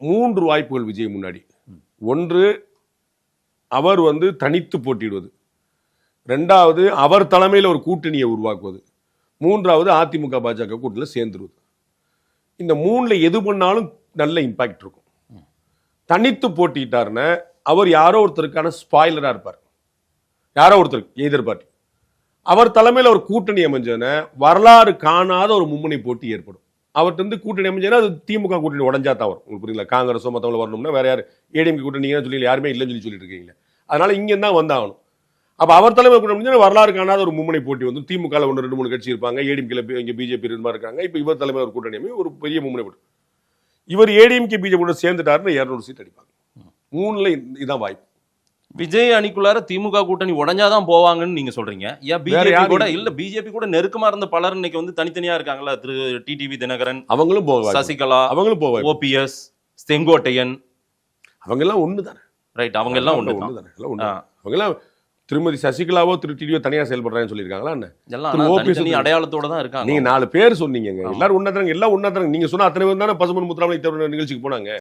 3 வாய்ப்புகள் விஜய் முன்னாடி. ஒன்று, அவர் தனித்து போட்டியிடுவது. 2வது, அவர் தலைமையில் ஒரு கூட்டணியை உருவாக்குவது. 3வது, அதிமுக பாஜக கூட்டணியில் சேர்ந்துருவது. இந்த 3ல எது பண்ணாலும் நல்ல இம்பாக்ட் இருக்கும். தனித்து போட்டிட்டாருன்னா அவர் யாரோ ஒருத்தருக்கான ஸ்பாயிலரா இருப்பார். யாரோ ஒருத்தருக்கு எதிர் பார்ட்டி. அவர் தலைமையில் ஒரு கூட்டணி அமைஞ்சதுன்னா வரலாறு காணாத ஒரு மும்முனை போட்டி ஏற்படும். அவர்கிட்ட கூட்டணி அமைஞ்சதுன்னா அது திமுக கூட்டணி உடஞ்சா தான் வரும். உங்களுக்கு புரியுங்களா? காங்கிரஸோ மற்றவங்க வரணும்னா வேற யார் ஏடிஎம்கே கூட்டணி சொல்லி யாருமே இல்லைன்னு சொல்லிட்டு இருக்கீங்களா? அதனால இங்கே தான் வந்தாகணும். அப்போ அவர் தலைமை கூட்டணி அமைஞ்சா வரலாறு காணாத ஒரு மும்முனை போட்டி திமுக 1-2-3 கட்சி இருப்பாங்க. ஏடிஎம்கே இங்கே பிஜேபி இருக்காங்க. இப்போ இவர் தலைமையில் ஒரு கூட்டணி அமையும் ஒரு பெரிய மும்முனை போட்டி. இவர் ஏடிஎம்கே பிஜேபி கூட சேர்ந்துட்டாருன்னா 200 சீட் அடிப்பாங்க. 3ல இதான் வாய்ப்பு. விஜய் அணிக்குள்ளார திமுக கூட்டணி உடஞ்சாதான் போவாங்கன்னு நீங்க சொல்றீங்க. ஏன் பிஜேபி கூட இல்ல? பிஜேபி கூட நெருக்கமா இருந்த பலர் இன்னைக்கு தனித்தனியா இருக்காங்களா? திரு டிடிவி தினகரன், அவங்களும் போவாங்க. சசிகலா, அவங்களும் போவாங்க. ஓபிஎஸ், செங்கோட்டையன், அவங்க எல்லாம் ஒண்ணுதானே? ரைட், அவங்க எல்லாம் ஒண்ணுதானே. அவங்க எல்லாம் திருமதி சசிகலாவோ திரு டிடிவியோ தனியா செயல்படுறாங்கன்னு சொல்லியிருக்காங்களா? எல்லாம் அடையாளத்தோட தான் இருக்காங்க. நீங்க 4 பேர் சொன்னீங்க. எல்லாரும் ஒண்ணாதாங்க, எல்லாம் ஒண்ணாதாங்க. நீங்க சொன்ன அத்தனை பேர் தானே பசுமன் முத்துராமலிங்க தேவர் நிகழ்ச்சிக்கு போனாங்க.